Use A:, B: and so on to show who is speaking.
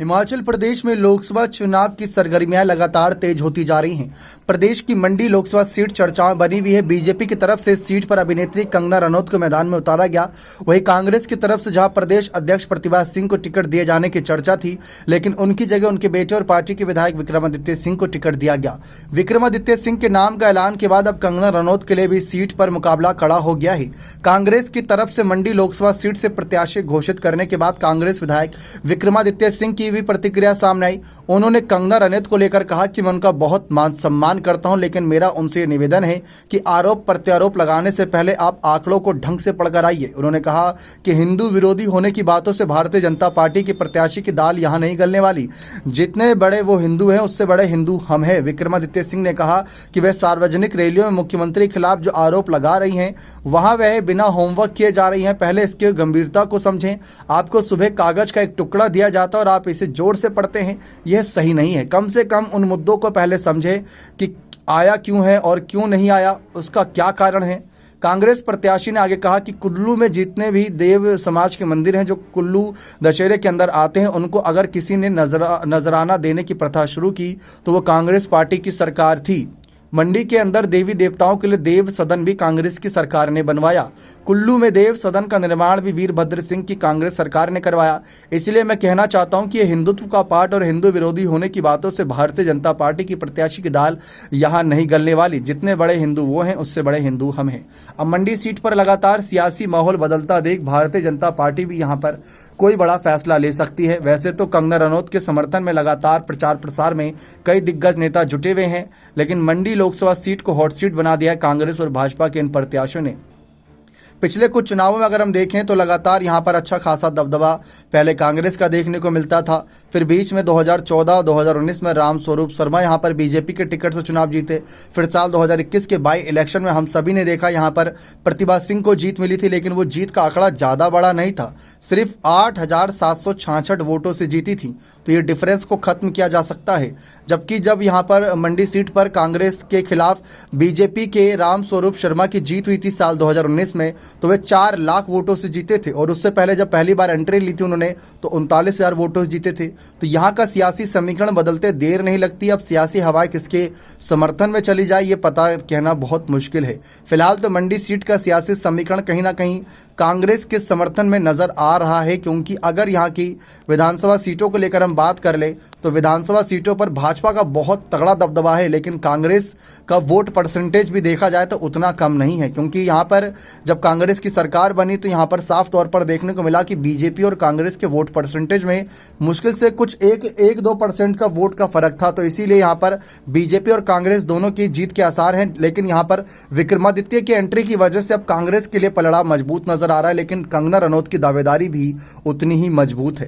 A: हिमाचल प्रदेश में लोकसभा चुनाव की सरगर्मियां लगातार तेज होती जा रही हैं। प्रदेश की मंडी लोकसभा सीट चर्चाओं बनी हुई है। बीजेपी की तरफ से इस सीट पर अभिनेत्री कंगना रनौत को मैदान में उतारा गया। वहीं कांग्रेस की तरफ से जहां प्रदेश अध्यक्ष प्रतिभा सिंह को टिकट दिए जाने की चर्चा थी, लेकिन उनकी जगह उनके बेटे और पार्टी के विधायक विक्रमादित्य सिंह को टिकट दिया गया। विक्रमादित्य सिंह के नाम का ऐलान के बाद अब कंगना रनौत के लिए भी सीट पर मुकाबला खड़ा हो गया है। कांग्रेस की तरफ से मंडी लोकसभा सीट से प्रत्याशी घोषित करने के बाद कांग्रेस विधायक विक्रमादित्य सिंह की भी प्रतिक्रिया सामने आई। उन्होंने कंगना रनौत को लेकर कहा कि मैं उनका बहुत मान सम्मान करता हूं, लेकिन मेरा उनसे निवेदन है कि आरोप प्रत्यारोप लगाने से पहले आप आंकड़ों को ढंग से पढ़कर आइए। उन्होंने कहा कि हिंदू विरोधी होने की बातों से भारतीय जनता पार्टी के प्रत्याशी की दाल यहां नहीं गलने वाली। जितने बड़े वो हिंदू हैं, उससे बड़े हिंदू हम हैं। विक्रमादित्य सिंह ने कहा कि वह सार्वजनिक रैलियों में मुख्यमंत्री के खिलाफ जो आरोप लगा रही हैं, वहां वह बिना होमवर्क किए जा रही हैं। पहले इसकी गंभीरता को समझें। आपको सुबह कागज का एक टुकड़ा दिया जाता है और आप इसे जोर से पढ़ते हैं, यह सही नहीं है। कम से कम उन मुद्दों को पहले समझें कि आया क्यों है और क्यों नहीं आया, उसका क्या कारण है। कांग्रेस प्रत्याशी ने आगे कहा कि कुल्लू में जितने भी देव समाज के मंदिर हैं जो कुल्लू दशहरे के अंदर आते हैं, उनको अगर किसी ने नजराना देने की प्रथा शुरू की तो वो कांग्रेस पार्टी की सरकार थी। मंडी के अंदर देवी देवताओं के लिए देव सदन भी कांग्रेस की सरकार ने बनवाया। कुल्लू में देव सदन का निर्माण भी वीरभद्र सिंह की कांग्रेस सरकार ने करवाया। इसलिए मैं कहना चाहता हूं कि यह हिंदुत्व का पाठ और हिंदू विरोधी होने की बातों से भारतीय जनता पार्टी की प्रत्याशी की दाल यहां नहीं गलने वाली। जितने बड़े हिंदू वो हैं, उससे बड़े हिंदू हम हैं। अब मंडी सीट पर लगातार सियासी माहौल बदलता देख भारतीय जनता पार्टी भी यहां पर कोई बड़ा फैसला ले सकती है। वैसे तो कंगना रनौत के समर्थन में लगातार प्रचार प्रसार में कई दिग्गज नेता जुटे हुए हैं, लेकिन मंडी लोकसभा सीट को हॉट सीट बना दिया है कांग्रेस और भाजपा के इन प्रत्याशियों ने। पिछले कुछ चुनावों में अगर हम देखें तो लगातार यहां पर अच्छा खासा दबदबा पहले कांग्रेस का देखने को मिलता था। फिर बीच में 2014-2019 में राम स्वरूप शर्मा यहां पर बीजेपी के टिकट से चुनाव जीते। फिर साल 2021 के बाई इलेक्शन में हम सभी ने देखा यहां पर प्रतिभा सिंह को जीत मिली थी, लेकिन वो जीत का आंकड़ा ज़्यादा बड़ा नहीं था, सिर्फ 8,766 वोटों से जीती थी। तो ये डिफरेंस को खत्म किया जा सकता है। जबकि जब यहाँ पर मंडी सीट पर कांग्रेस के खिलाफ बीजेपी के राम स्वरूप शर्मा की जीत हुई थी साल 2019 में, तो वे 4 लाख वोटों से जीते थे। और उससे पहले जब पहली बार एंट्री ली थी उन्होंने, तो 39,000 वोटों से जीते थे। तो यहाँ का सियासी समीकरण बदलते देर नहीं लगती। अब सियासी हवाएं किसके समर्थन में चली जाए, ये पता कहना बहुत मुश्किल है। फिलहाल तो मंडी सीट का सियासी समीकरण कहीं ना कहीं कांग्रेस के समर्थन में नजर आ रहा है, क्योंकि अगर यहाँ की विधानसभा सीटों को लेकर हम बात कर लें तो विधानसभा सीटों पर भाजपा का बहुत तगड़ा दबदबा है, लेकिन कांग्रेस का वोट परसेंटेज भी देखा जाए तो उतना कम नहीं है। क्योंकि यहाँ पर जब कांग्रेस की सरकार बनी तो यहाँ पर साफ तौर पर देखने को मिला कि बीजेपी और कांग्रेस के वोट परसेंटेज में मुश्किल से कुछ 1-2% का वोट का फर्क था। तो इसीलिए यहाँ पर बीजेपी और कांग्रेस दोनों की जीत के आसार हैं। लेकिन यहाँ पर विक्रमादित्य की एंट्री की वजह से अब कांग्रेस के लिए पलड़ा मजबूत नजर आ रहा है, लेकिन कंगना रनौत की दावेदारी भी उतनी ही मजबूत है।